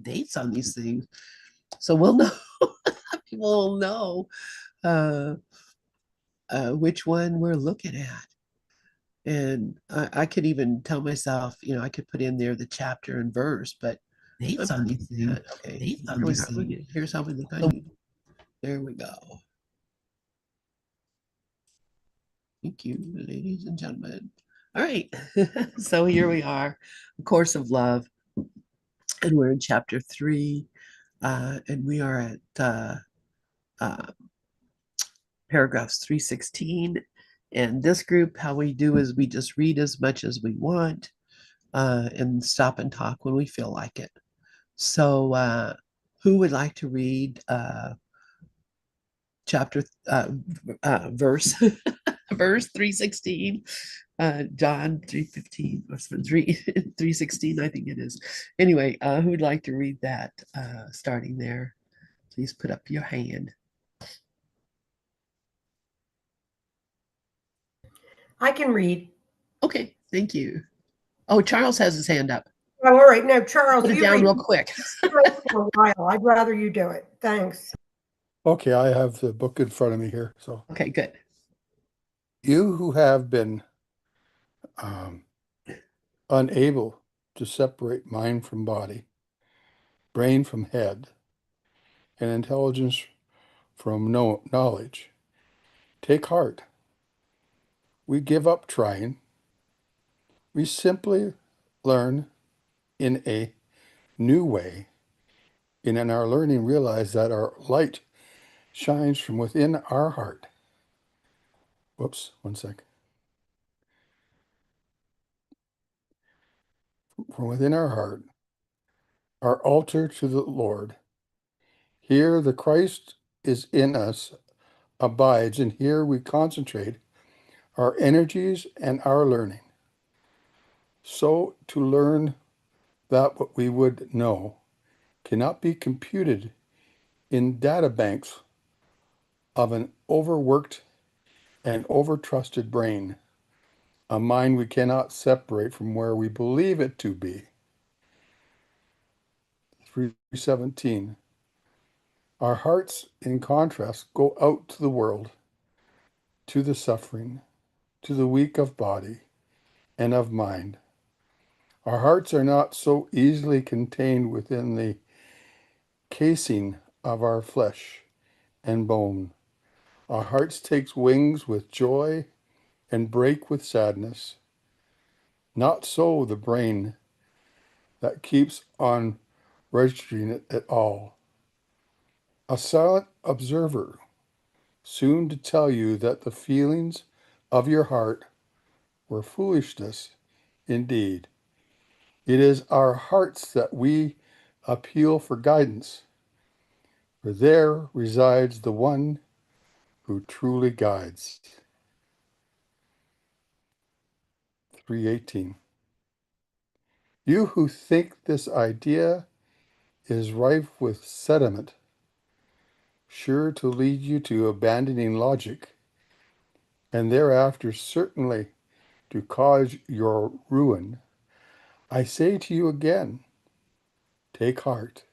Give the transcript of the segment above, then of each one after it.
dates on these things. So we'll know, people will know uh, which one we're looking at. And I could even tell myself, I could put in there the chapter and verse, but dates on these things. Okay, dates on these things. Here's how we look on you. There we go. Thank you, ladies and gentlemen. All right, so here we are, A Course of Love, and we're in chapter 3, and we are at uh, paragraphs 316. And this group, how we do is we just read as much as we want and stop and talk when we feel like it. So, who would like to read chapter verse verse 316? John 3:15 or 3:16, I think it is. Anyway, who would like to read that starting there? Please put up your hand. I can read. Okay, thank you. Oh, Charles has his hand up. Oh, all right. No, Charles, Put it you down read real quick. for a while. I'd rather you do it. Thanks. Okay, I have the book in front of me here. So, Okay, good. you who have been unable to separate mind from body, brain from head, and intelligence from knowledge, take heart. We give up trying. We simply learn in a new way, and in our learning realize that our light shines from within our heart. Whoops, one sec. From within our heart, our altar to the Lord. Here the Christ is in us, abides, and here we concentrate our energies and our learning. So to learn that what we would know cannot be computed in data banks of an overworked and overtrusted brain, a mind we cannot separate from where we believe it to be. 317. Our hearts, in contrast, go out to the world, to the suffering, to the weak of body and of mind. Our hearts are not so easily contained within the casing of our flesh and bone. Our hearts take wings with joy and break with sadness. Not so the brain that keeps on registering it at all. A silent observer, soon to tell you that the feelings of your heart were foolishness indeed. It is our hearts that we appeal for guidance, for there resides the one who truly guides. 318. You who think this idea is rife with sediment, sure to lead you to abandoning logic, and thereafter certainly to cause your ruin, I say to you again, take heart.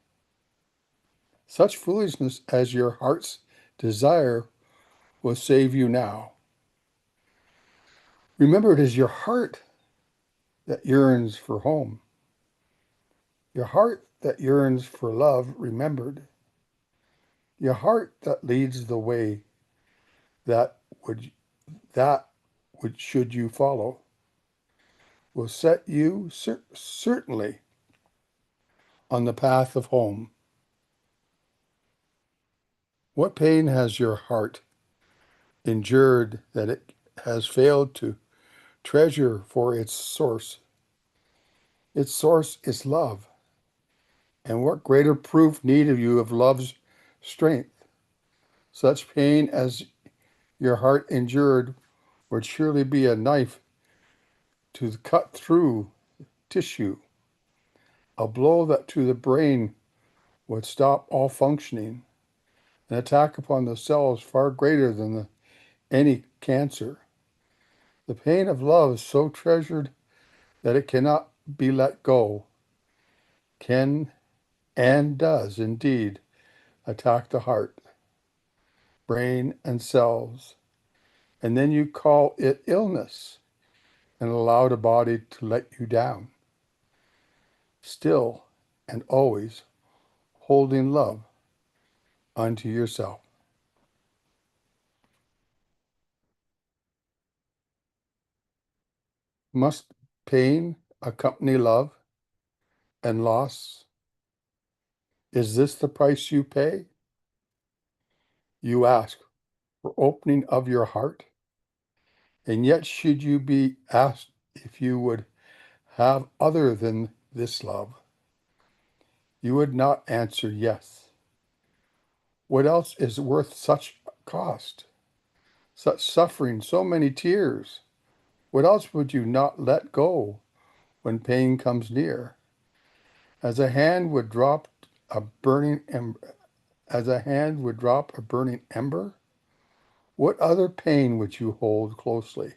Such foolishness as your heart's desire will save you now. Remember, it is your heart that yearns for home, your heart that yearns for love remembered, your heart that leads the way that would should you follow will set you certainly on the path of home. What pain has your heart endured that it has failed to treasure for its source? Its source is love. And what greater proof need of you of love's strength? Such pain as your heart endured would surely be a knife to cut through tissue, a blow that to the brain would stop all functioning, an attack upon the cells far greater than any cancer. The pain of love is so treasured that it cannot be let go, can and does indeed attack the heart, brain, and cells, and then you call it illness and allow the body to let you down, still and always holding love unto yourself. Must pain accompany love and loss? Is this the price you pay? You ask for opening of your heart, and yet should you be asked if you would have other than this love, you would not answer yes. What else is worth such cost, such suffering, so many tears? What else would you not let go when pain comes near? As a hand would drop a burning ember, as a hand would drop a burning ember, what other pain would you hold closely?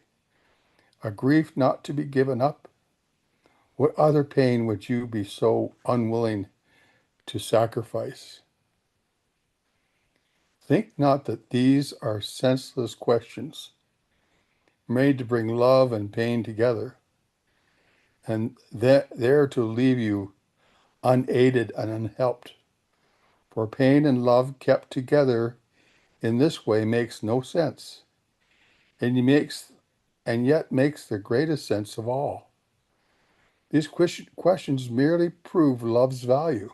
A grief not to be given up? What other pain would you be so unwilling to sacrifice? Think not that these are senseless questions made to bring love and pain together, and that there to leave you unaided and unhelped. For pain and love kept together in this way makes no sense, and yet makes the greatest sense of all. These questions merely prove love's value.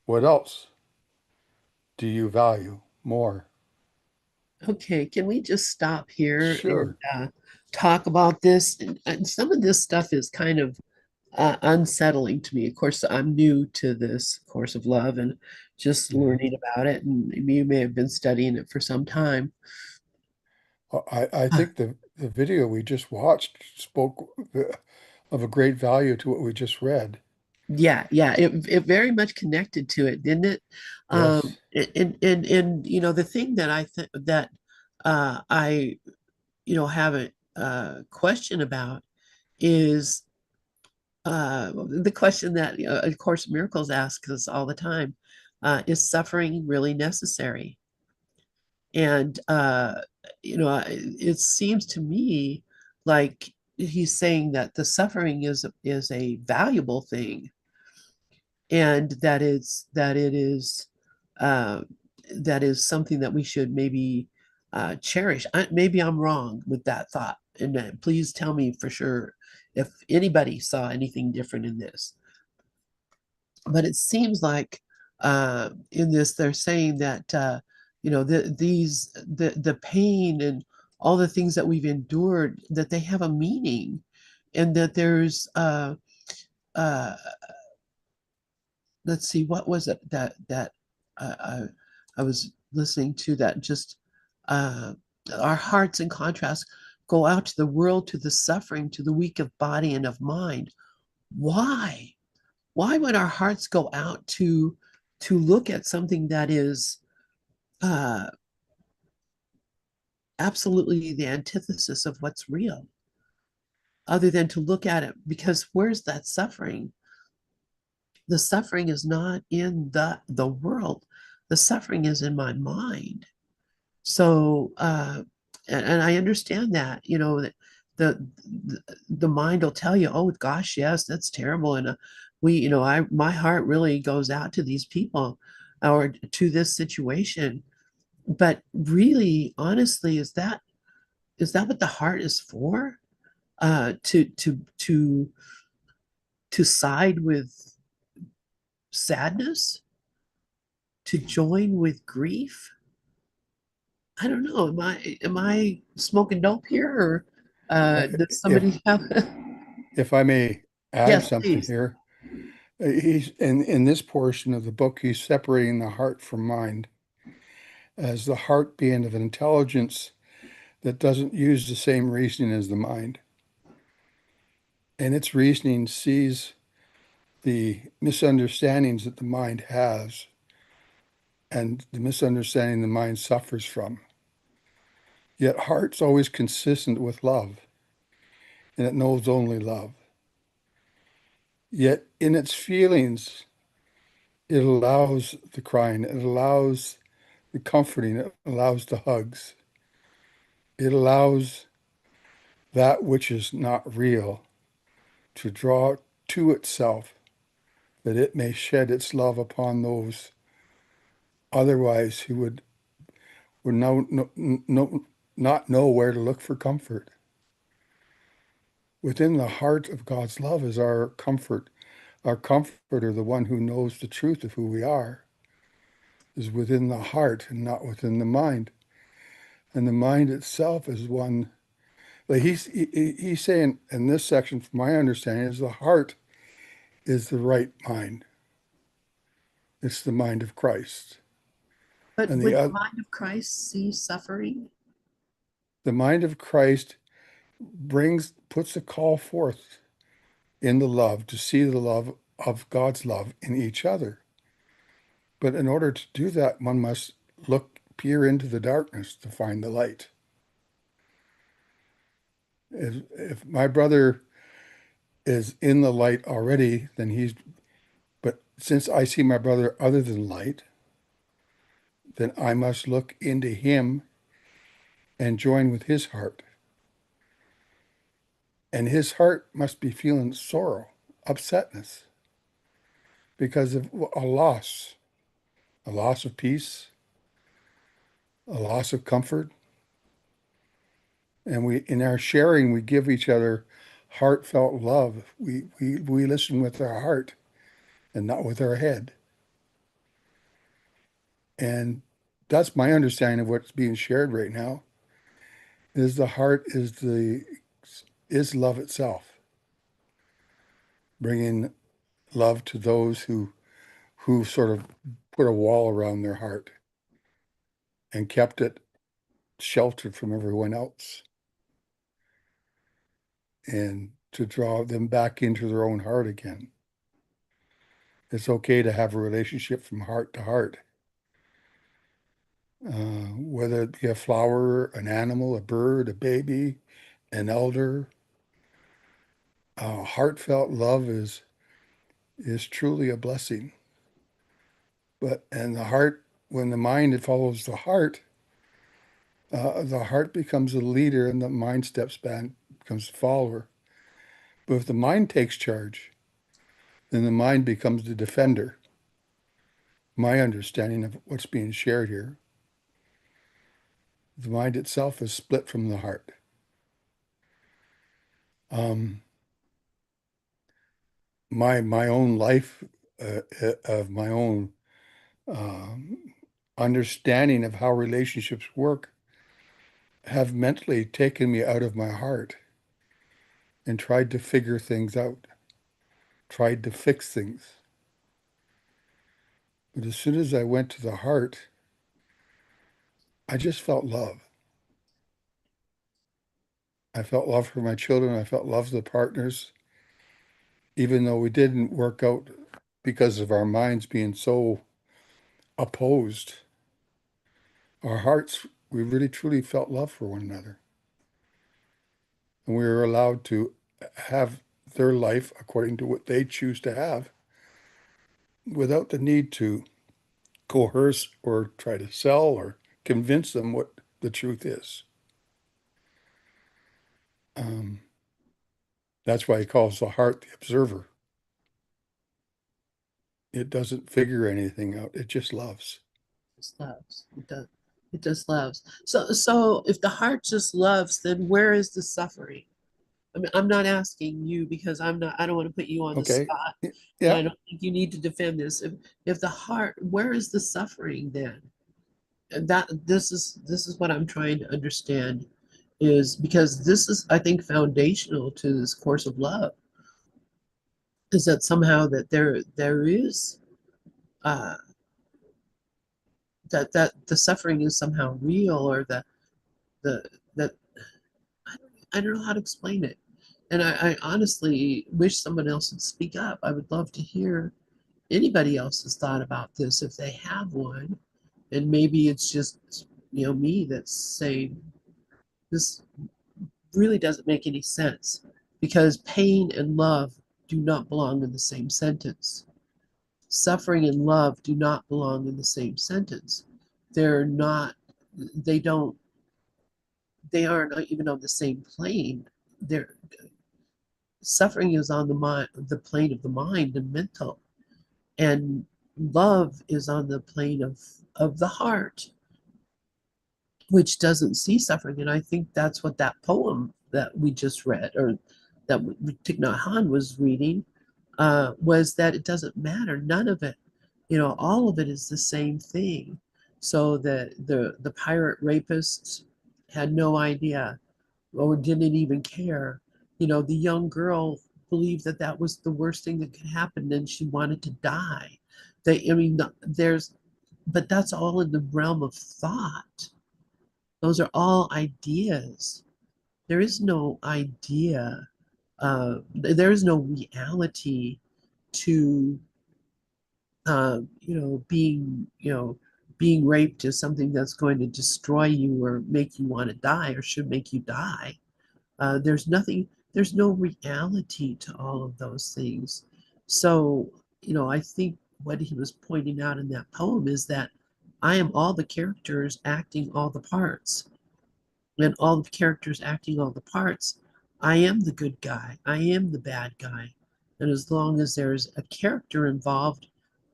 What else do you value more? Okay, can we just stop here and Sure. talk about this? And some of this stuff is kind of unsettling to me. Of course, I'm new to this course of love and just Mhm. learning about it. And you may have been studying it for some time. I think the video we just watched spoke of a great value to what we just read. Yeah, yeah, it very much connected to it, didn't it? Yes, And you know, the thing that I think that I have a question about is the question that of course Miracles asks us all the time: is suffering really necessary? And it seems to me like he's saying that the suffering is a valuable thing, and uh, that is something that we should maybe cherish. Maybe I'm wrong with that thought, and please tell me for sure if anybody saw anything different in this. But it seems like in this they're saying that the pain and all the things that we've endured, that they have a meaning, and that there's uh, let's see, what was it that uh, I was listening to, that just uh, our hearts in contrast go out to the world, to the suffering, to the weak of body and of mind. Why? Why would our hearts go out to look at something that is uh, absolutely the antithesis of what's real, other than to look at it? Because where's that suffering? The suffering is not in the world. The suffering is in my mind. So and I understand that, that the mind will tell you, oh gosh, yes, that's terrible. And my heart really goes out to these people or to this situation. But really, honestly, is that what the heart is for? To side with sadness, to join with grief? I don't know. Am I smoking dope here, or does if somebody have? if I may add Yes, something please. here, he's in this portion of the book, he's separating the heart from mind, as the heart being of an intelligence that doesn't use the same reasoning as the mind. And its reasoning sees the misunderstandings that the mind has and the misunderstanding the mind suffers from. Yet heart's always consistent with love, and it knows only love. Yet in its feelings, It allows the crying. It allows the comforting. It allows the hugs. It allows that which is not real to draw to itself, that it may shed its love upon those otherwise who would not know where to look for comfort. Within the heart of God's love is our comfort. Our comforter, the one who knows the truth of who we are, is within the heart and not within the mind. And the mind itself is one, like he's saying in this section, from my understanding, is the heart is the right mind. It's the mind of Christ. But And would the mind of Christ see suffering? the mind of Christ puts a call forth in the love to see the love of God's love in each other. But in order to do that, one must peer into the darkness to find the light. If my brother is in the light already, but since I see my brother other than light, then I must look into him and join with his heart. And his heart must be feeling sorrow, upsetness, because of a loss of peace, a loss of comfort. And in our sharing, we give each other heartfelt love. We listen with our heart and not with our head. And that's my understanding of what's being shared right now. Is the heart is love itself, bringing love to those who sort of put a wall around their heart and kept it sheltered from everyone else, and to draw them back into their own heart again. It's okay to have a relationship from heart to heart, whether it be a flower, an animal, a bird, a baby, an elder. Heartfelt love is truly a blessing. And the heart, when the mind follows the heart becomes a leader and the mind steps back, becomes a follower. But if the mind takes charge, then the mind becomes the defender. My understanding of what's being shared here. The mind itself is split from the heart. My own life of my own um, understanding of how relationships work have mentally taken me out of my heart and tried to figure things out, tried to fix things. But as soon as I went to the heart, I just felt love. I felt love for my children. I felt love for the partners, even though we didn't work out because of our minds being so opposed. Our hearts, we really truly felt love for one another. And we were allowed to have their life according to what they choose to have without the need to coerce or try to sell or convince them what the truth is. Um, that's why he calls the heart the observer. It doesn't figure anything out. It just loves. Just loves. It just loves. So if the heart just loves, then where is the suffering? I mean, I'm not asking you because I don't want to put you on the Okay. spot, and Yeah. I don't think you need to defend this. If the heart, where is the suffering then? And this is what I'm trying to understand, is because this is, I think, foundational to this course of love, is that somehow that there is uh that the suffering is somehow real, or the that I don't know how to explain it. And I honestly wish someone else would speak up. I would love to hear anybody else's thought about this if they have one. And maybe it's just, me that's saying this really doesn't make any sense, because pain and love do not belong in the same sentence. Suffering and love do not belong in the same sentence. They're not, they don't, they aren't even on the same plane. They're, suffering is on the mind, the plane of the mind and mental, and love is on the plane of the heart, which doesn't see suffering. And I think that's what that poem that we just read, or that Thich Nhat Hanh was reading, was that it doesn't matter. None of it, all of it is the same thing. So the pirate rapists had no idea or didn't even care. The young girl believed that that was the worst thing that could happen, and she wanted to die. I mean, but that's all in the realm of thought. Those are all ideas. There is no idea. There is no reality to being raped is something that's going to destroy you or make you want to die or should make you die. There's no reality to all of those things. So, I think what he was pointing out in that poem is that I am all the characters acting all the parts. And all the characters acting all the parts, I am the good guy, I am the bad guy. And as long as there's a character involved,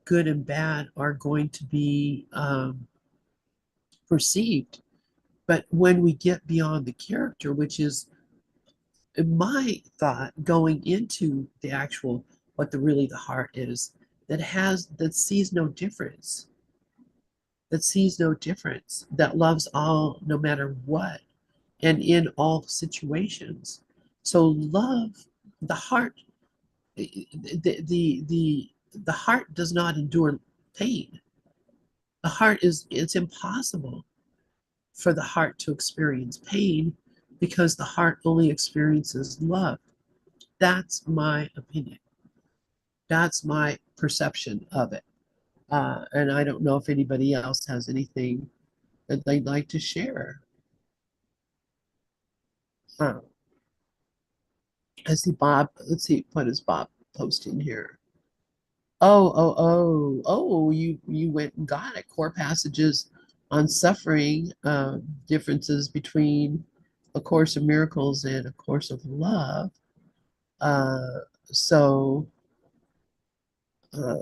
good and bad are going to be perceived. But when we get beyond the character, which is in my thought going into the actual what the heart is, that sees no difference, that loves all no matter what, and in all situations. So love, the heart, the heart does not endure pain. It's impossible for the heart to experience pain because the heart only experiences love. That's my opinion. That's my perception of it. And I don't know if anybody else has anything that they'd like to share. Uh, I see Bob. Let's see, what is Bob posting here? Oh, you went and got it. Core passages on suffering, differences between A Course of Miracles and A Course of Love. Uh, so, uh,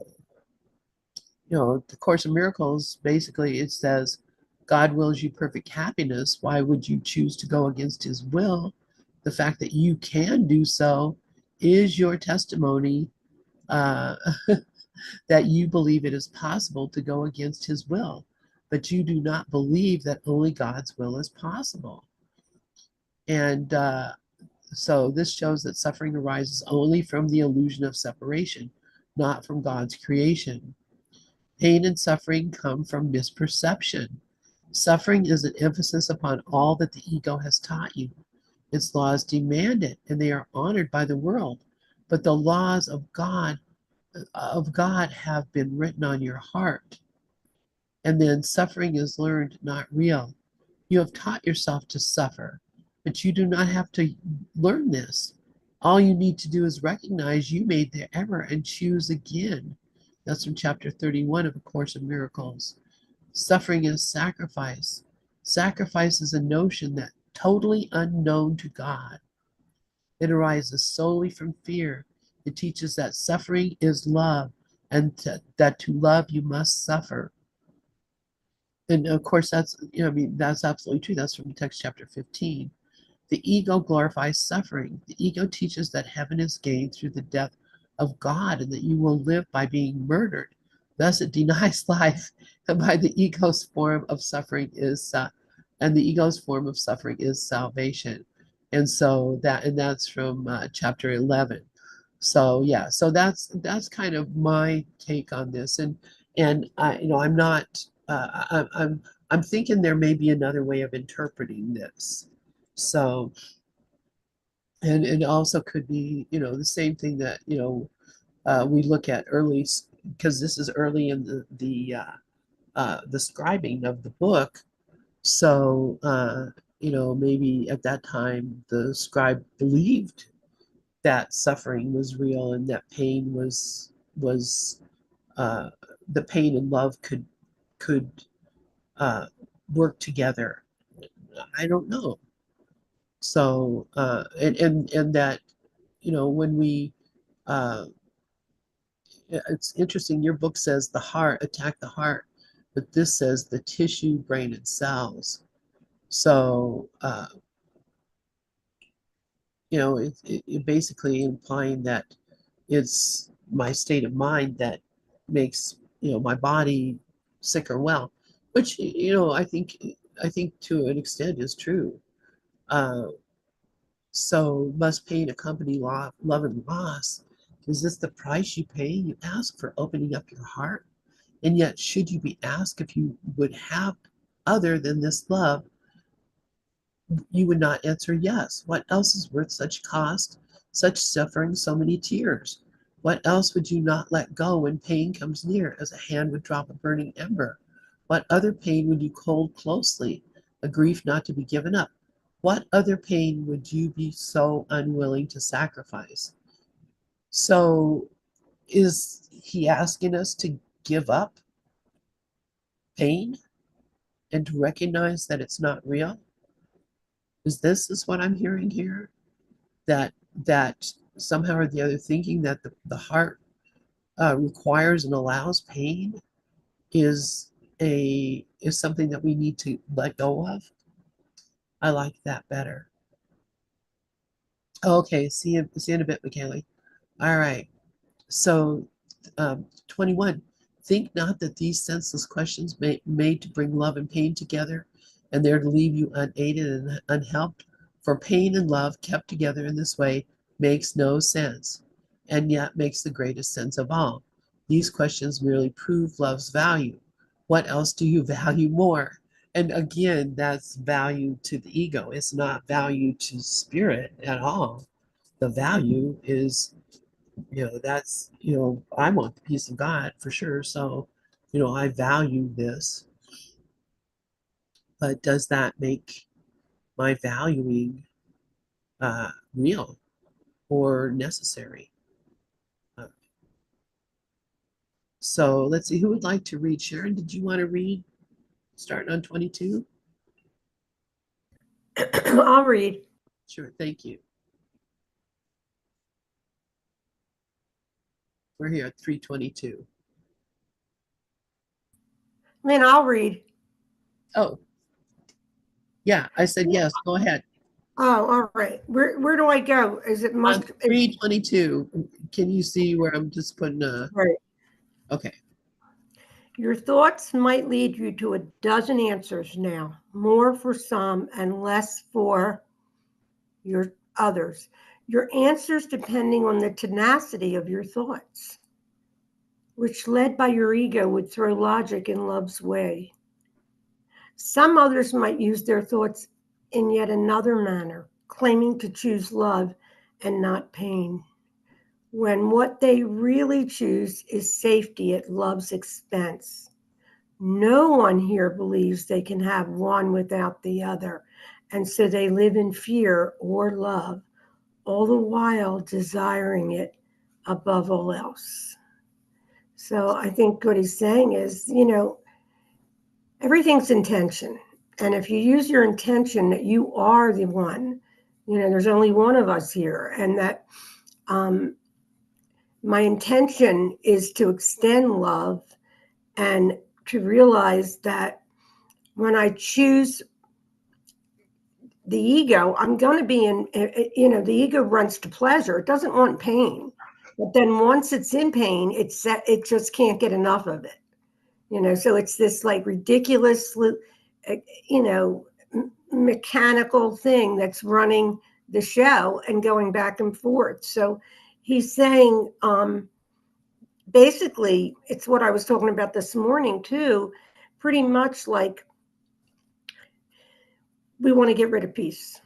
the Course of Miracles, basically it says, God wills you perfect happiness. Why would you choose to go against his will? The fact that you can do so is your testimony uh, that you believe it is possible to go against his will, but you do not believe that only God's will is possible. And so this shows that suffering arises only from the illusion of separation, not from God's creation. Pain and suffering come from misperception. Suffering is an emphasis upon all that the ego has taught you. Its laws demand it, and they are honored by the world. But the laws of God have been written on your heart. And then suffering is learned, not real. You have taught yourself to suffer, but you do not have to learn this. All you need to do is recognize you made the error and choose again. That's from chapter 31 of A Course in Miracles. Suffering is sacrifice. Sacrifice is a notion that totally unknown to God. It arises solely from fear. It teaches that suffering is love, and that to love you must suffer. And of course, that's absolutely true. That's from text chapter 15. The ego glorifies suffering. The ego teaches that heaven is gained through the death of God and that you will live by being murdered. Thus, it denies life, and by the ego's form of suffering is, and the ego's form of suffering is salvation. And that's from chapter 11. So yeah, so that's kind of my take on this, and I'm not, I'm thinking there may be another way of interpreting this. So, and it also could be, the same thing that, we look at early, because this is early in the scribing of the book. So, maybe at that time the scribe believed that suffering was real and that pain was the pain and love could work together. I don't know. So and that, when we it's interesting, your book says the heart, attack the heart, but this says the tissue, brain, and cells. So it basically implying that it's my state of mind that makes my body sick or well, which I think to an extent is true. Uh, so must pain accompany love and loss? Is this the price you pay? You ask for opening up your heart, and yet should you be asked if you would have other than this love, you would not answer yes. What else is worth such cost, such suffering, so many tears? What else would you not let go when pain comes near, as a hand would drop a burning ember? What other pain would you hold closely, a grief not to be given up? What other pain would you be so unwilling to sacrifice? So, is he asking us to give up pain and to recognize that it's not real? Is what I'm hearing here? That somehow or the other thinking that the heart requires and allows pain is something that we need to let go of. I like that better. Okay, see you in a bit, McKaylee. All right. So 21, think not that these senseless questions made to bring love and pain together, and there to leave you unaided and unhelped, for pain and love kept together in this way makes no sense, and yet makes the greatest sense of all. These questions merely prove love's value. What else do you value more? And again, that's value to the ego. It's not value to spirit at all. The value is, that's, I want the peace of God for sure. So, I value this, but does that make my valuing real or necessary? Uh, so let's see, who would like to read? Sharon, did you want to read starting on 22? I'll read. Sure, thank you. We're here at 322. Lynn, I'll read. Oh, yeah, I said yes, go ahead. Oh, all right. Where do I go? Is it On must? 322, can you see where I'm just putting Right. okay. Your thoughts might lead you to a dozen answers now, more for some and less for your others. Your answers depending on the tenacity of your thoughts, which led by your ego would throw logic in love's way. Some others might use their thoughts in yet another manner, claiming to choose love and not pain, when what they really choose is safety at love's expense. No one here believes they can have one without the other, and so they live in fear or love, all the while desiring it above all else. So I think what he's saying is, everything's intention. And if you use your intention that you are the one, there's only one of us here, and that my intention is to extend love and to realize that when I choose the ego, I'm going to be the ego runs to pleasure. It doesn't want pain. But then once it's in pain, it just can't get enough of it. So it's this like ridiculous, mechanical thing that's running the show and going back and forth. So he's saying, basically, it's what I was talking about this morning too, pretty much like we want to get rid of peace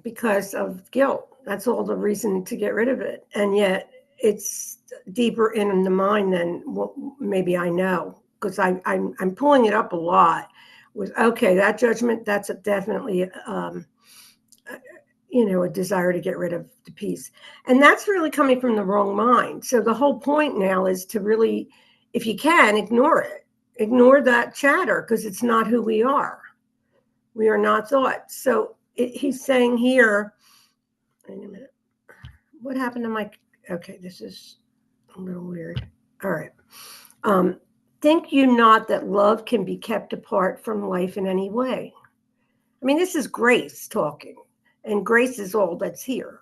because of guilt. That's all the reason to get rid of it. And yet it's deeper in the mind than what maybe I know, because I'm pulling it up a lot with, okay, that judgment, that's definitely, a desire to get rid of the peace. And that's really coming from the wrong mind. So the whole point now is to really, if you can, ignore it. Ignore that chatter, because it's not who we are. We are not thoughts. So he's saying here, wait a minute. What happened to my, okay, this is a little weird. All right. Think you not that love can be kept apart from life in any way? I mean, this is grace talking, and grace is all that's here.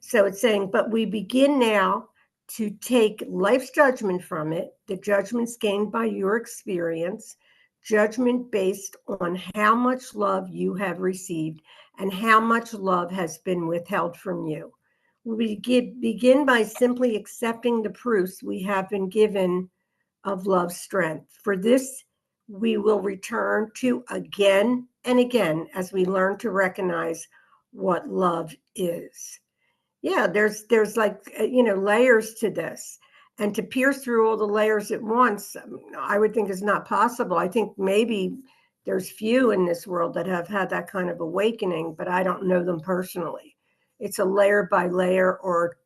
So it's saying, but we begin now to take life's judgment from it, the judgments gained by your experience, judgment based on how much love you have received and how much love has been withheld from you. We begin by simply accepting the proofs we have been given of love's strength. For this, we will return to again and again as we learn to recognize what love is. Yeah, there's like, layers to this, and to pierce through all the layers at once, I would think is not possible. I think maybe there's few in this world that have had that kind of awakening, but I don't know them personally. It's a layer by layer, or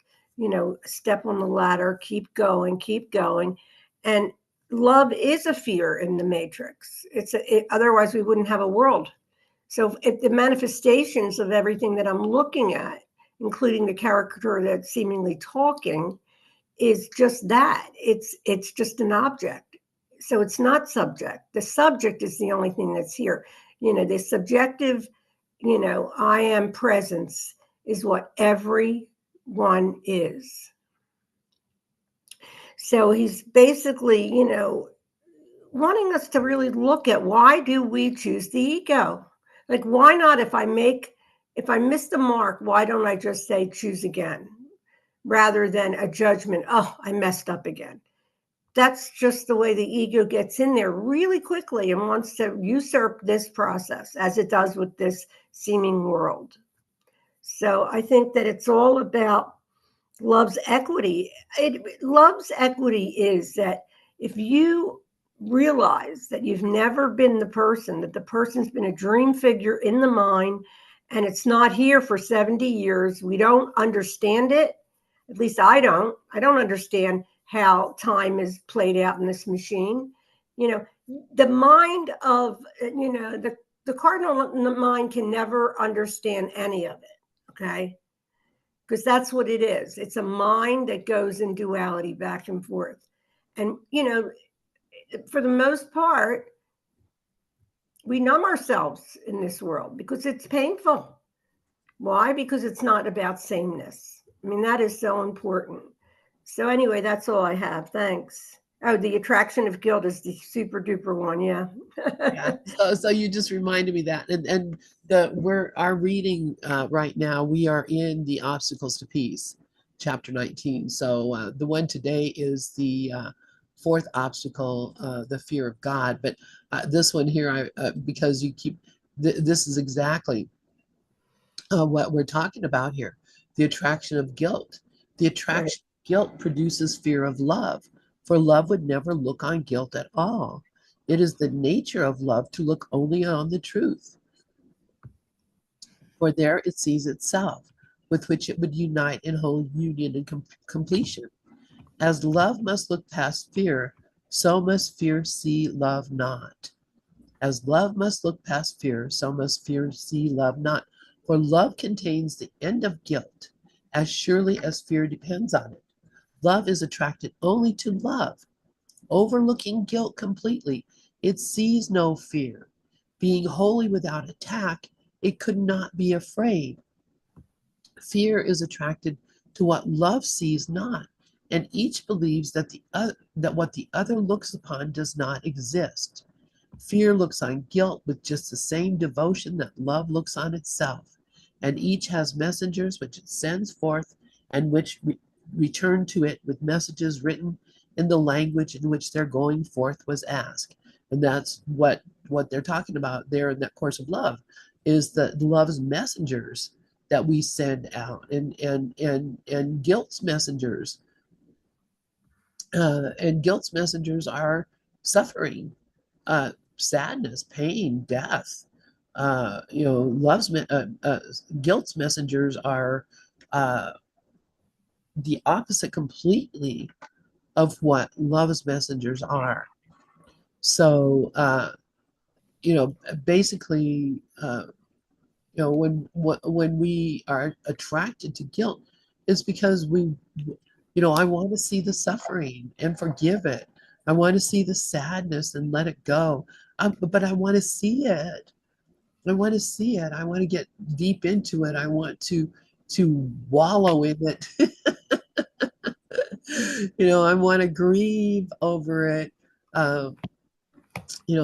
step on the ladder, keep going. And love is a fear in the matrix. Otherwise we wouldn't have a world. So if the manifestations of everything that I'm looking at, including the character that's seemingly talking, is just that. It's just an object. So it's not subject. The subject is the only thing that's here. The subjective, I am presence is what everyone is. So he's basically, wanting us to really look at, why do we choose the ego? Like, why not, if I miss the mark, why don't I just say choose again, rather than a judgment? Oh, I messed up again. That's just the way the ego gets in there really quickly and wants to usurp this process, as it does with this seeming world. So I think that it's all about love's equity. Love's equity is that if you realize that you've never been the person, that the person's been a dream figure in the mind, and it's not here for 70 years, we don't understand it. At least I don't understand how time is played out in this machine. The mind of, the cardinal in the mind can never understand any of it. Okay. Because that's what it is. It's a mind that goes in duality back and forth. And, for the most part, we numb ourselves in this world because it's painful. Why? Because it's not about sameness. I mean, that is so important. So anyway, that's all I have. Thanks. Oh, the attraction of guilt is the super duper one. Yeah. Yeah. So you just reminded me that, and our reading right now, we are in the Obstacles to Peace, chapter 19. So the one today is the fourth obstacle, the fear of God. But this one here, because you keep this is exactly what we're talking about here, the attraction of guilt. The attraction of guilt produces fear of love, for love would never look on guilt at all. It is the nature of love to look only on the truth, for there it sees itself, with which it would unite in whole union and completion. As love must look past fear, so must fear see love not. As love must look past fear, so must fear see love not. For love contains the end of guilt, as surely as fear depends on it. Love is attracted only to love. Overlooking guilt completely, it sees no fear. Being wholly without attack, it could not be afraid. Fear is attracted to what love sees not, and each believes that that what the other looks upon does not exist. Fear looks on guilt with just the same devotion that love looks on itself, and each has messengers which it sends forth and which return to it with messages written in the language in which their going forth was asked. And that's what they're talking about there in that course of love, is the love's messengers that we send out, and guilt's messengers. And guilt's messengers are suffering, sadness, pain, death. Guilt's messengers are the opposite completely of what love's messengers are. So, basically, when we are attracted to guilt, it's because I want to see the suffering and forgive it. I want to see the sadness and let it go. But I want to see it. I want to see it. I want to get deep into it. I want to wallow in it. I want to grieve over it. Um, these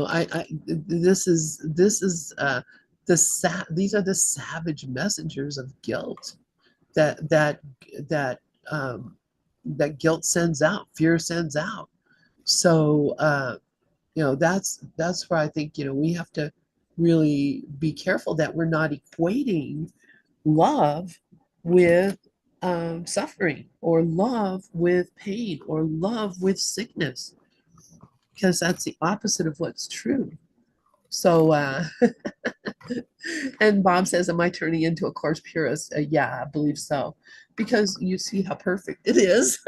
are the savage messengers of guilt that that that um, that guilt sends out, fear sends out. So that's where I think we have to really be careful that we're not equating love with suffering, or love with pain, or love with sickness, because that's the opposite of what's true. So, and Bob says, am I turning into a course purist? Yeah, I believe so. Because you see how perfect it is.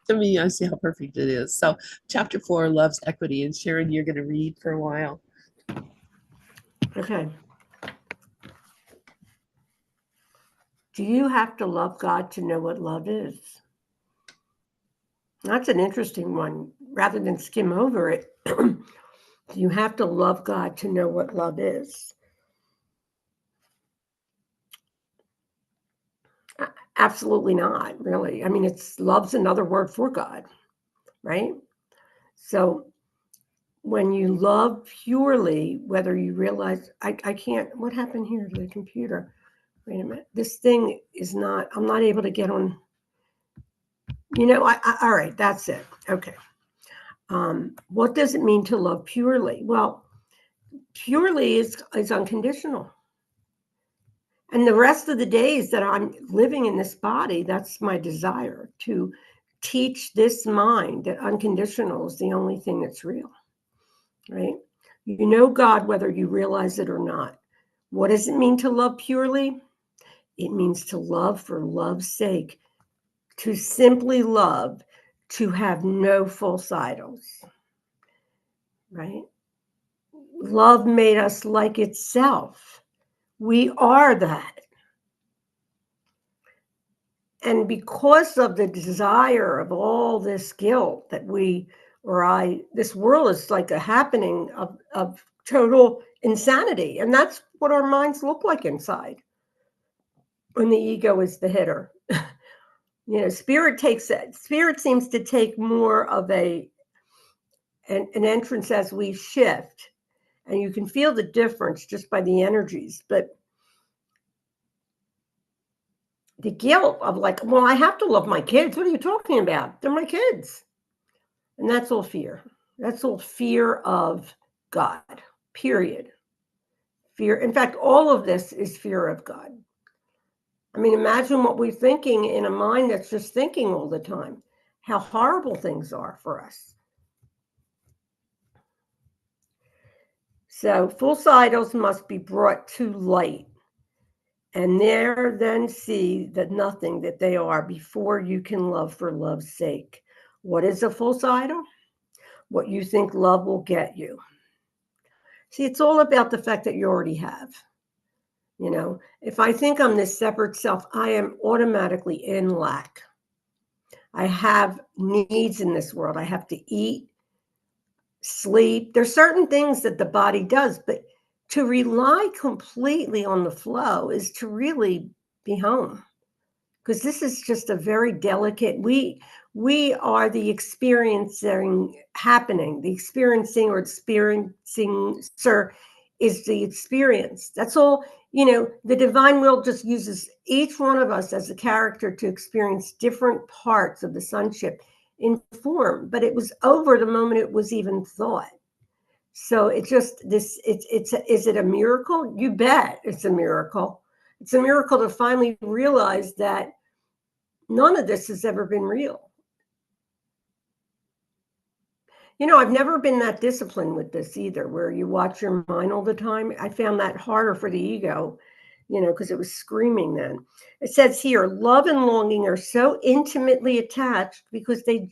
To me, I see how perfect it is. So, chapter 4, love's equity. And Sharon, you're going to read for a while. Okay. Do you have to love God to know what love is? That's an interesting one. Rather than skim over it, you have to love God to know what love is. Absolutely not, really. I mean, love's another word for God, right? So when you love purely, whether you realize, I can't, what happened here to the computer? Wait a minute. This thing is not, I'm not able to get on. All right, that's it. Okay. What does it mean to love purely? Well, purely is unconditional. And the rest of the days that I'm living in this body, that's my desire, to teach this mind that unconditional is the only thing that's real, right? You know God whether you realize it or not. What does it mean to love purely? It means to love for love's sake, to simply love, to have no false idols, right? Love made us like itself. We are that. And because of the desire of all this guilt that this world is like a happening of total insanity. And that's what our minds look like inside when the ego is the hitter. Spirit seems to take more of an entrance as we shift. And you can feel the difference just by the energies. But the guilt of well, I have to love my kids. What are you talking about? They're my kids. And that's all fear. That's all fear of God, period. Fear. In fact, all of this is fear of God. I mean, imagine what we're thinking in a mind that's just thinking all the time, how horrible things are for us. So false idols must be brought to light, and there then see the nothing that they are before you can love for love's sake. What is a false idol? What you think love will get you. See, it's all about the fact that you already have. If I think I'm this separate self, I am automatically in lack. I have needs in this world. I have to eat, sleep. There's certain things that the body does, but to rely completely on the flow is to really be home. Because this is just a very delicate, we are the experiencing happening. The experiencing or experiencing, sir, is the experience. That's all. The divine will just uses each one of us as a character to experience different parts of the sonship in form, but it was over the moment it was even thought. So it's just this, is it a miracle? You bet it's a miracle. It's a miracle to finally realize that none of this has ever been real. I've never been that disciplined with this either, where you watch your mind all the time. I found that harder for the ego. because it was screaming then. It says here, love and longing are so intimately attached because they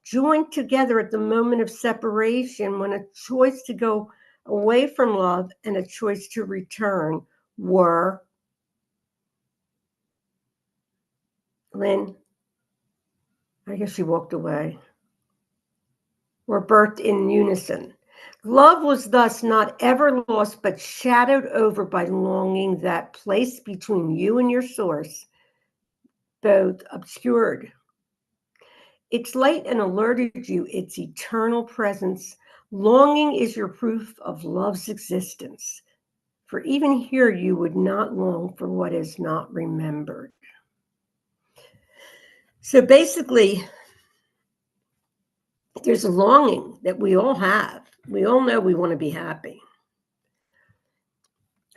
joined together at the moment of separation when a choice to go away from love and a choice to return were, Lynn, I guess she walked away, were birthed in unison. Love was thus not ever lost, but shadowed over by longing that place between you and your source, both obscured. Its light and alerted you its eternal presence. Longing is your proof of love's existence. For even here you would not long for what is not remembered. So basically, there's a longing that we all have. We all know we want to be happy.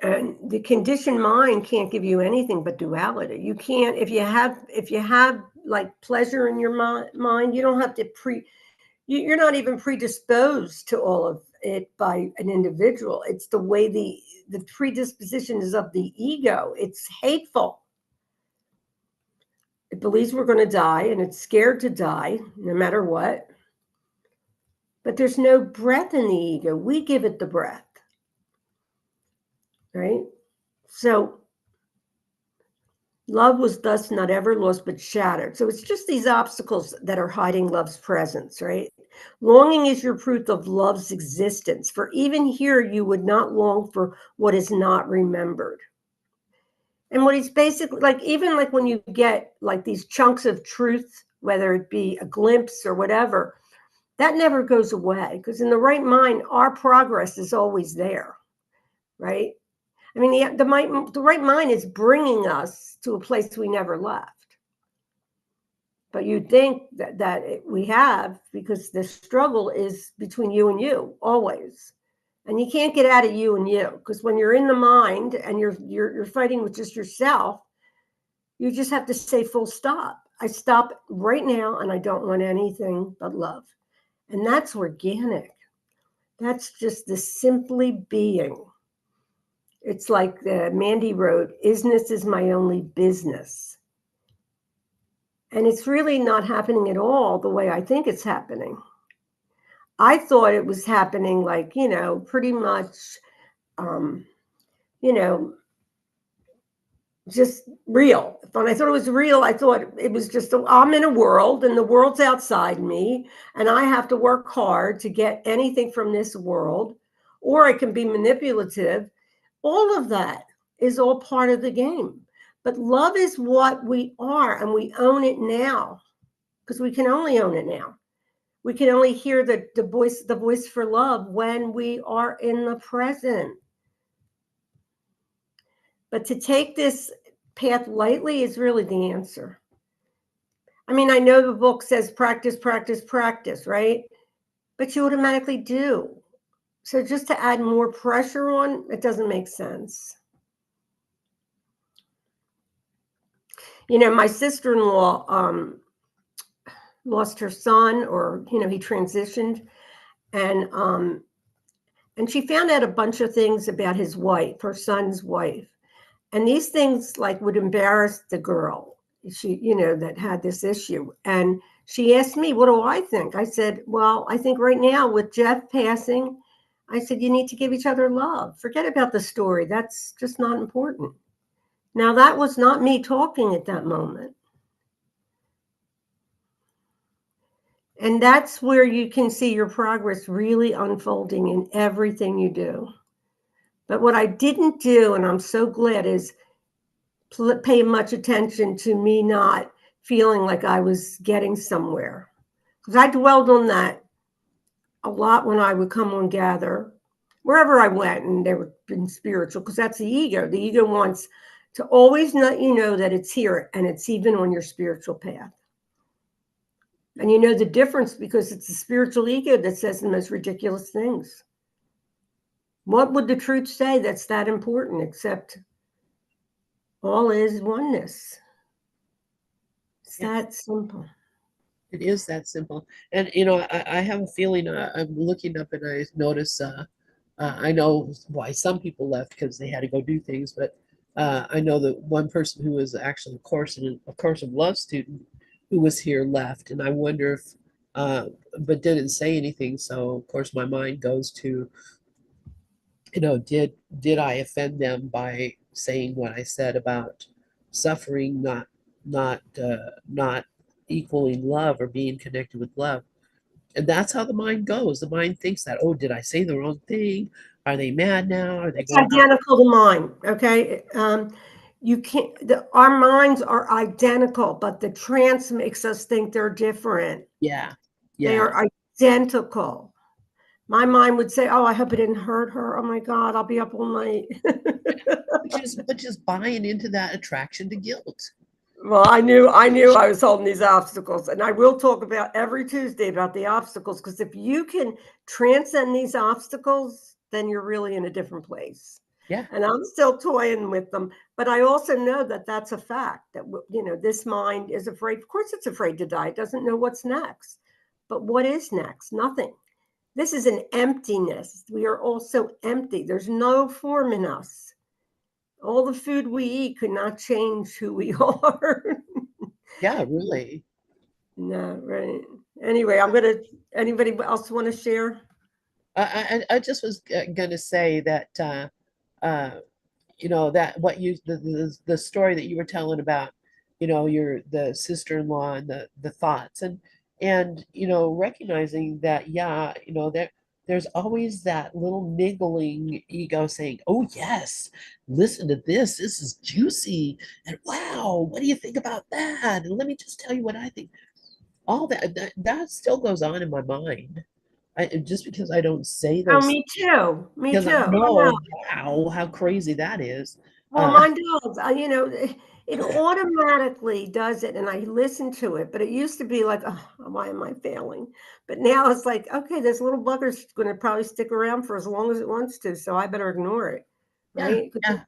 And the conditioned mind can't give you anything but duality. You can't, if you have like pleasure in your mind, you don't have to you're not even predisposed to all of it by an individual. It's the way the predisposition is of the ego. It's hateful. It believes we're going to die and it's scared to die no matter what. But there's no breath in the ego. We give it the breath. Right? So love was thus not ever lost, but shattered. So it's just these obstacles that are hiding love's presence, right? Longing is your proof of love's existence. For even here, you would not long for what is not remembered. And what he's basically like, even like when you get like these chunks of truth, whether it be a glimpse or whatever, that never goes away, because in the right mind, our progress is always there, right? I mean, the right mind is bringing us to a place we never left. But you'd think that we have, because the struggle is between you and you always. And you can't get out of you and you, because when you're in the mind and you're fighting with just yourself, you just have to say full stop. I stop right now and I don't want anything but love. And that's organic. That's just the simply being. It's like Mandy wrote, isness is my only business. And it's really not happening at all the way I think it's happening. I thought it was happening like, pretty much, just real. When I thought it was real, I thought it was just, I'm in a world and the world's outside me and I have to work hard to get anything from this world, or it can be manipulative. All of that is all part of the game. But love is what we are, and we own it now, because we can only own it now. We can only hear the voice for love when we are in the present. But to take this path lightly is really the answer. I mean, I know the book says practice, practice, practice, right? But you automatically do. So just to add more pressure on, it doesn't make sense. My sister-in-law lost her son, or he transitioned, and she found out a bunch of things about his wife, her son's wife, and these things like would embarrass the girl, she that had this issue. And she asked me, what do I think? I said, well, I think right now with Jeff passing, I said, you need to give each other love. Forget about the story. That's just not important. Now, that was not me talking at that moment. And that's where you can see your progress really unfolding in everything you do. But what I didn't do, and I'm so glad, is pay much attention to me not feeling like I was getting somewhere. Because I dwelled on that a lot when I would come on Gather, wherever I went, and they were been spiritual, because that's the ego. The ego wants to always let you know that it's here and it's even on your spiritual path. And you know the difference, because it's the spiritual ego that says the most ridiculous things. What would the truth say that's that important, except all is oneness? It's that simple. It is that simple. And, I have a feeling, I'm looking up and I notice, I know why some people left, because they had to go do things, but I know that one person who was actually a course of love student who was here left, and I wonder if, uh, but didn't say anything. So of course my mind goes to, did I offend them by saying what I said about suffering, not equaling love or being connected with love? And that's how the mind goes. The mind thinks that, oh, did I say the wrong thing? Are they mad now? Are they It's going out? identical to mine, okay? You can't, our minds are identical, but the trance makes us think they're different. Yeah, They yeah. are identical. My mind would say, "Oh, I hope it didn't hurt her. Oh my God, I'll be up all night." Which is buying into that attraction to guilt. Well, I knew I was holding these obstacles, and I will talk about every Tuesday about the obstacles, because if you can transcend these obstacles, then you're really in a different place. Yeah, And I'm still toying with them, but I also know that that's a fact that this mind is afraid. Of course, it's afraid to die. It doesn't know what's next. But what is next? Nothing. This is an emptiness. We are also empty. There's no form in us. All the food we eat could not change who we are. yeah, really. No, right. Anyway, anybody else want to share? I just was gonna say that uh, that what you the story that you were telling about, your the sister-in-law and the thoughts, and recognizing that, yeah, that there's always that little niggling ego saying, oh yes, listen to this is juicy, and wow, what do you think about that, and let me just tell you what I think. All that still goes on in my mind. Just because I don't say Oh, those, me too. Me because I too. I know. know, wow, how crazy that is. Well, Uh, mine does. It automatically does it, and I listen to it. But it used to be like, oh, why am I failing? But now it's like, okay, this little bugger's going to probably stick around for as long as it wants to, so I better ignore it, yeah, right? yeah.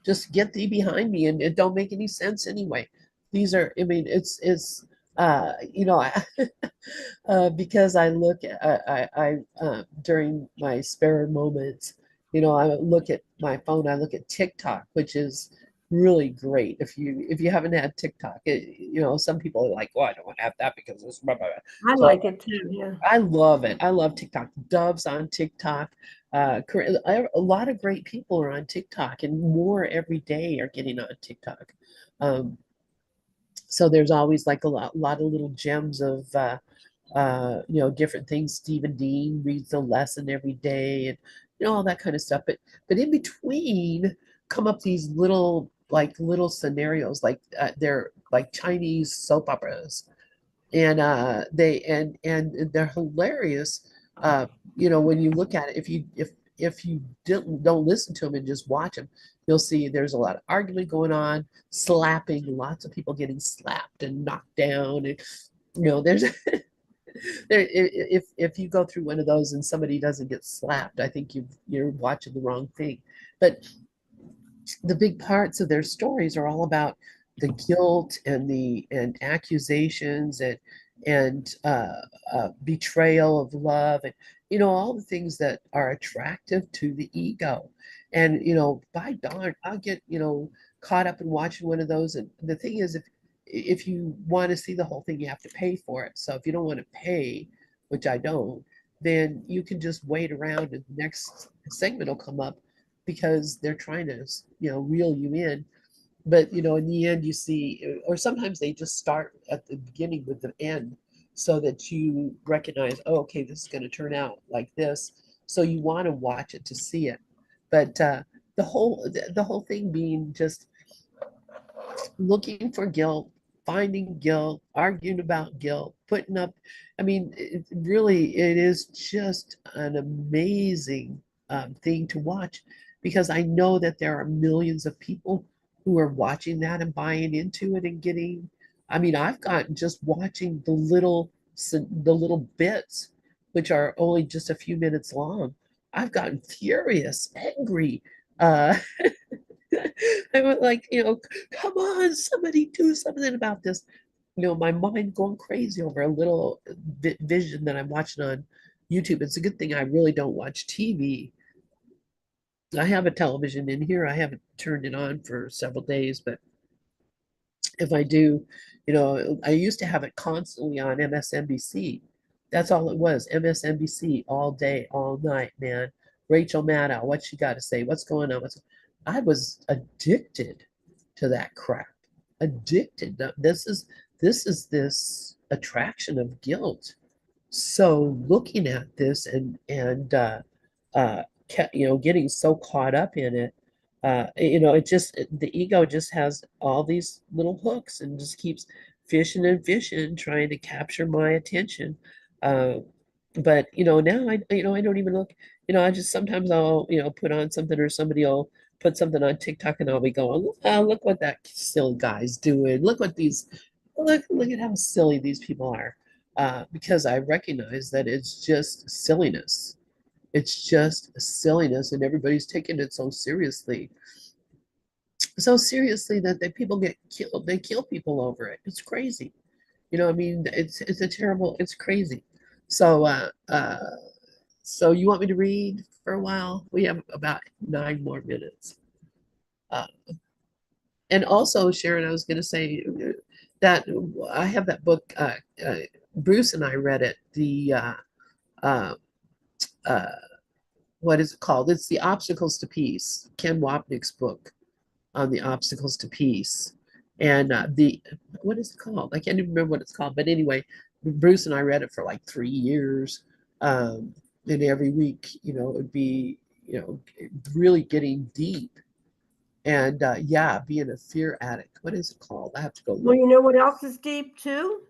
Just get thee behind me, and it don't make any sense anyway. These are, I mean, it's because I look at during my spare moments, I look at my phone. I look at TikTok, which is really great. If you haven't had TikTok, some people are like, "Well, I don't want to have that because it's blah, blah, blah." I So like it too. Yeah. I love it. I love TikTok. Doves on TikTok. A lot of great people are on TikTok, and more every day are getting on TikTok. Um, so there's always like a lot of little gems of different things. Stephen Dean reads a lesson every day, and all that kind of stuff. But in between come up these little scenarios, like they're like Chinese soap operas, and and they're hilarious. When you look at it, if you don't listen to them and just watch them, you'll see there's a lot of argument going on, slapping, lots of people getting slapped and knocked down, and there's if you go through one of those and somebody doesn't get slapped, I think you're watching the wrong thing. But the big parts of their stories are all about the guilt and accusations and betrayal of love, and all the things that are attractive to the ego. And by darn, I'll get caught up in watching one of those. And the thing is, if you want to see the whole thing, you have to pay for it. So if you don't want to pay, which I don't, then you can just wait around and the next segment will come up, because they're trying to reel you in. But in the end you see, or sometimes they just start at the beginning with the end, so that you recognize, oh, okay, this is going to turn out like this, so you want to watch it to see it. But the whole thing being just looking for guilt, finding guilt, arguing about guilt, putting up. I mean, it is just an amazing thing to watch, because I know that there are millions of people who are watching that and buying into it and getting. I mean, I've gotten, just watching the little bits, which are only just a few minutes long. I've gotten furious, angry. Uh, I was like, come on, somebody do something about this. My mind going crazy over a little vision that I'm watching on YouTube. It's a good thing I really don't watch TV. I have a television in here. I haven't turned it on for several days, but if I do, I used to have it constantly on MSNBC. That's all it was, MSNBC all day, all night, man. Rachel Maddow, what she got to say? What's going on? I was addicted to that crap. Addicted. This attraction of guilt. So looking at this and getting so caught up in it, the ego just has all these little hooks and just keeps fishing and fishing, trying to capture my attention. Uh, but now I don't even look. I just sometimes I'll put on something or somebody will put something on TikTok and I'll be going, oh, look what that silly guy's doing. Look at how silly these people are. Because I recognize that it's just silliness. It's just silliness, and everybody's taking it so seriously that people get killed. They kill people over it. It's crazy. I mean, it's crazy. So, so you want me to read for a while? We have about 9 more minutes. Uh, and also, Sharon, I was going to say that I have that book. Bruce and I read it. Uh, uh, what is it called? It's The Obstacles to Peace, Ken Wapnick's book on the obstacles to peace. And what is it called? I can't even remember what it's called. But anyway, Bruce and I read it for like 3 years. Um, and every week, it would be, really getting deep. And yeah, being a fear addict. What is it called? I have to go Well, look. you know what else is deep too?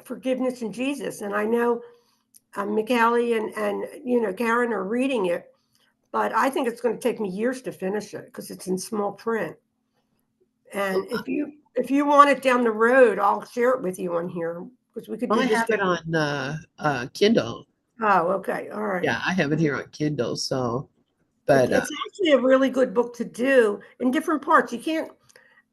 Forgiveness in Jesus. And I know McAllie and Karen are reading it, but I think it's going to take me years to finish it because it's in small print. And if you want it down the road, I'll share it with you on here because we could do I this have it together. on Kindle. Oh, okay. All right. Yeah, I have it here on Kindle. So, but It's actually a really good book to do in different parts. You can't,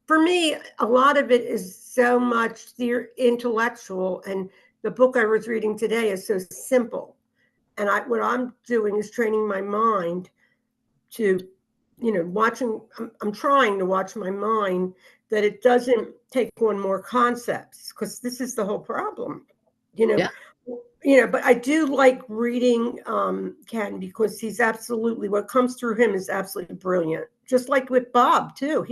for me, a lot of it is so much the intellectual, and the book I was reading today is so simple. And what I'm doing is training my mind to, I'm trying to watch my mind that it doesn't take on more concepts because this is the whole problem, you know. yeah, But I do like reading Ken because he's absolutely, what comes through him is absolutely brilliant. Just like with Bob too.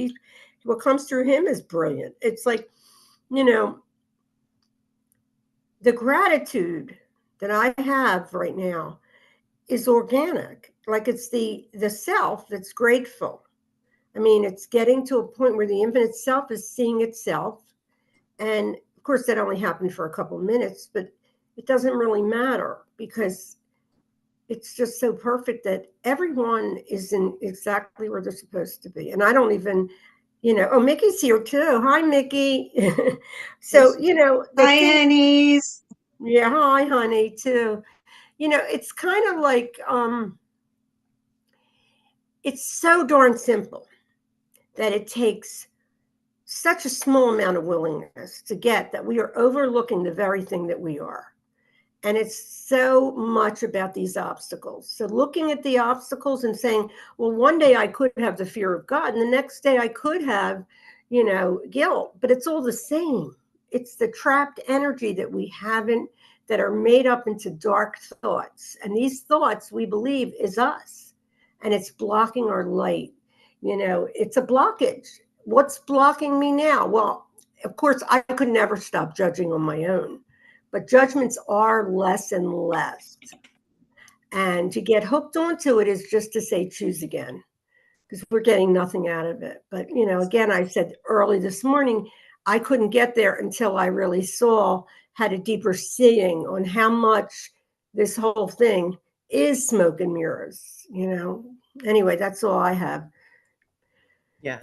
What comes through him is brilliant. It's like, you know, the gratitude that I have right now is organic. Like it's the self that's grateful. I mean, it's getting to a point where the infinite self is seeing itself. And of course, that only happened for a couple of minutes, but it doesn't really matter because it's just so perfect that everyone is in exactly where they're supposed to be. And I don't even, oh, Mickey's here too. Hi, Mickey. So, the Hi, thing, Annies. yeah, hi, honey, too. It's kind of like, it's so darn simple that it takes such a small amount of willingness to get that we are overlooking the very thing that we are. And it's so much about these obstacles. So looking at the obstacles and saying, well, one day I could have the fear of God, and the next day I could have, guilt, but it's all the same. It's the trapped energy that we haven't, that are made up into dark thoughts. And these thoughts we believe is us, and it's blocking our light. It's a blockage. What's blocking me now? Well, of course, I could never stop judging on my own, but judgments are less and less. And to get hooked onto it is just to say, choose again, because we're getting nothing out of it. But, again, I said early this morning, I couldn't get there until I really had a deeper seeing on how much this whole thing is smoke and mirrors. Anyway, that's all I have. yeah.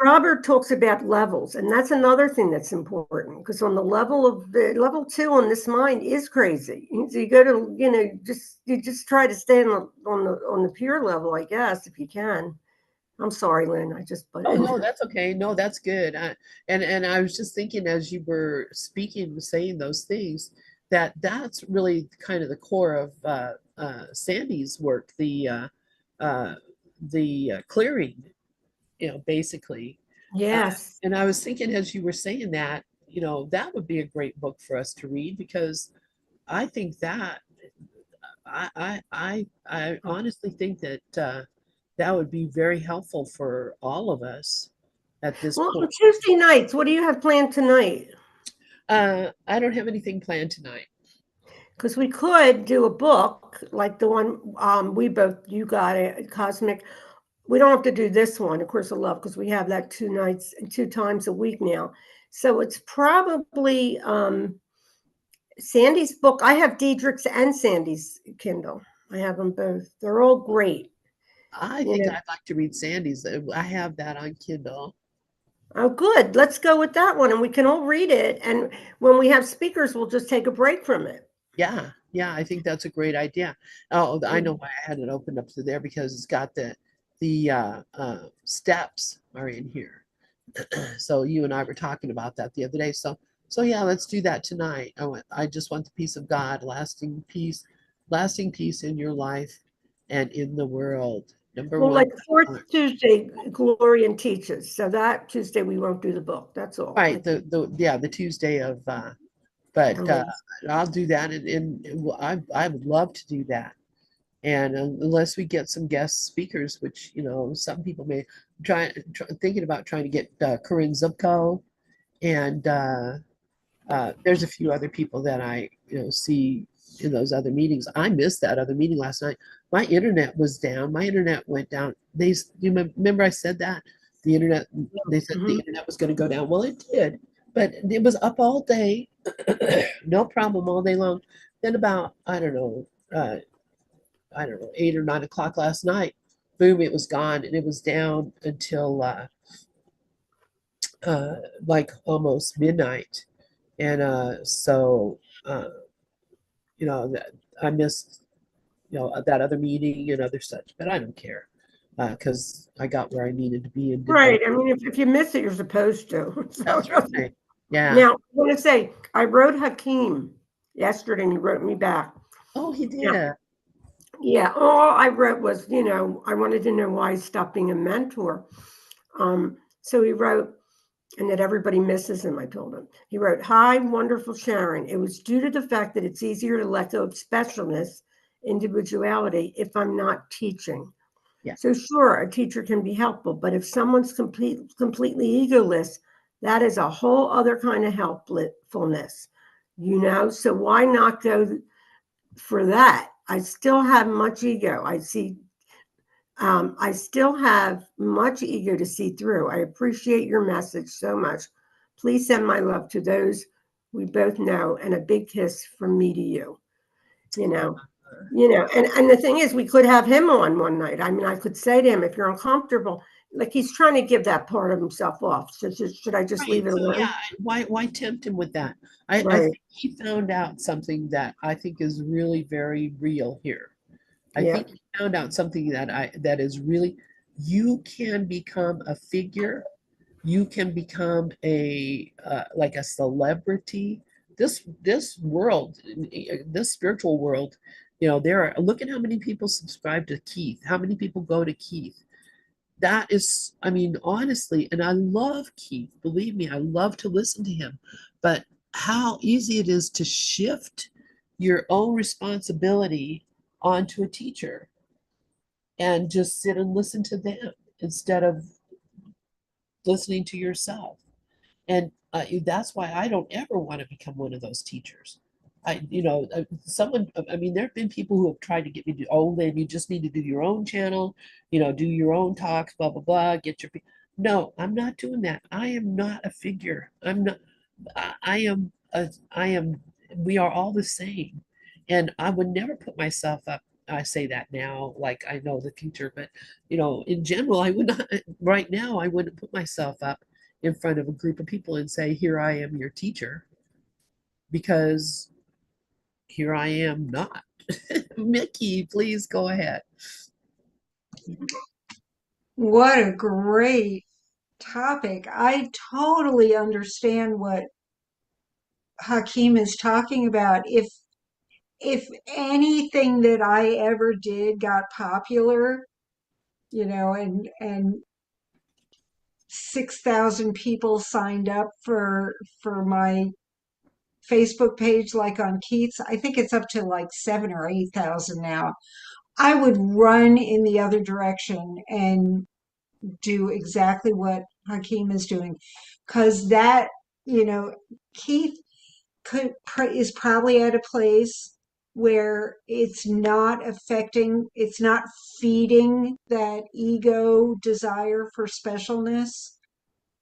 Robert talks about levels, and that's another thing that's important because on the level of the level 2 on this mind is crazy. So you go to, you just try to stay on the pure level, I guess, if you can. I'm sorry, Lynn. Oh no, that's okay. No, that's good. And I was just thinking as you were speaking, saying those things, that's really kind of the core of Sandy's work. uh, the clearing, basically. Uh, Yes. and I was thinking as you were saying that, that would be a great book for us to read because I think that I honestly think that that would be very helpful for all of us at this Well, point. Tuesday nights, what do you have planned tonight? I don't have anything planned tonight. Because we could do a book like the one you got it, Cosmic. We don't have to do this one, of course, of love, because we have that 2 nights, 2 times a week now. So it's probably Sandy's book. I have Diedrich's and Sandy's Kindle. I have them both. They're all great. I You think know. I'd like to read Sandy's. I have that on Kindle. Oh, good. Let's go with that one, and we can all read it. And when we have speakers, we'll just take a break from it. Yeah, yeah, I think that's a great idea. Oh, I know why I had it opened up to there because it's got the steps are in here. So you and I were talking about that the other day. So yeah, let's do that tonight. I just want the peace of God, lasting peace in your life and in the world. Number Well, one. like fourth Tuesday, Gloria teaches. So that Tuesday we won't do the book. That's all. Right, the Tuesday of but I'll do that and I would love to do that. And unless we get some guest speakers, which some people may thinking about trying to get Corinne Zupko and there's a few other people that I see in those other meetings. I missed that other meeting last night. My internet was down. My internet went down. You remember I said that the internet. They said the Mhm. internet was going to go down. Well, it did, but it was up all day, no problem all day long. Then about I don't know 8 or 9 o'clock last night, boom, it was gone, and it was down until uh, like almost midnight. And that I missed that other meeting and other such, but I don't care because I got where I needed to be and did the. Right. I mean, if you miss it, you're supposed to. So That's right. Yeah. now I want to say I wrote Hakeem yesterday and he wrote me back. Oh, he Yeah. did. Yeah. All I wrote was, I wanted to know why he stopped being a mentor. So he wrote, and that everybody misses him, I told him. He wrote, "Hi, wonderful Sharon. It was due to the fact that it's easier to let go of specialness, individuality, if I'm not teaching. Yeah. So sure, a teacher can be helpful, but if someone's completely egoless, that is a whole other kind of helpfulness, So why not go for that? I still have much ego. I still have much ego to see through. I appreciate your message so much. Please send my love to those we both know and a big kiss from me to you. You know, and the thing is, we could have him on one night. I mean, I could say to him, if you're uncomfortable, like he's trying to give that part of himself off. So should I just Right. leave it So alone? yeah, why tempt him with that? I Right. think he found out something that I think is really very real here. I Yeah. think he found out something that is really you can become a figure. You can become a like a celebrity. This world, this spiritual world, there are look at how many people subscribe to Keith, how many people go to Keith. That is, I mean, honestly, and I love Keith, believe me, I love to listen to him, but how easy it is to shift your own responsibility onto a teacher and just sit and listen to them instead of listening to yourself. And that's why I don't ever want to become one of those teachers. I mean, there have been people who have tried to get me to, oh, then you just need to do your own channel, do your own talks, blah, blah, blah, get your, no, I'm not doing that. I am not a figure. I'm not, I am, we are all the same. And I would never put myself up. I say that now, like I know the future, but in general, I would not, right now, I wouldn't put myself up in front of a group of people and say, here I am, your teacher, because here I am not. Mickey, please go ahead. What a great topic. I totally understand what Hakeem is talking about. If anything that I ever did got popular, and 6,000 people signed up for my Facebook page, like on Keith's. I think it's up to like 7 or 8,000 now. I would run in the other direction and do exactly what Hakeem is doing, because that, Keith is probably at a place where it's not feeding that ego desire for specialness,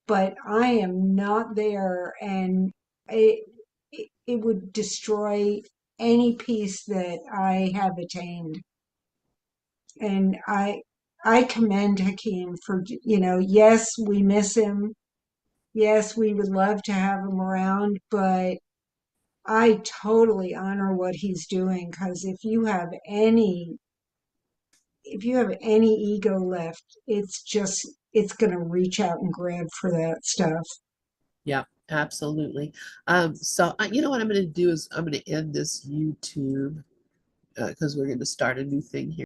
but I am not there, and it would destroy any peace that I have attained. And I commend Hakeem for, yes, we miss him. Yes, we would love to have him around, but I totally honor what he's doing, because if you have any ego left, it's going to reach out and grab for that stuff. Yeah, absolutely. So you know what I'm going to do is I'm going to end this YouTube because we're going to start a new thing here.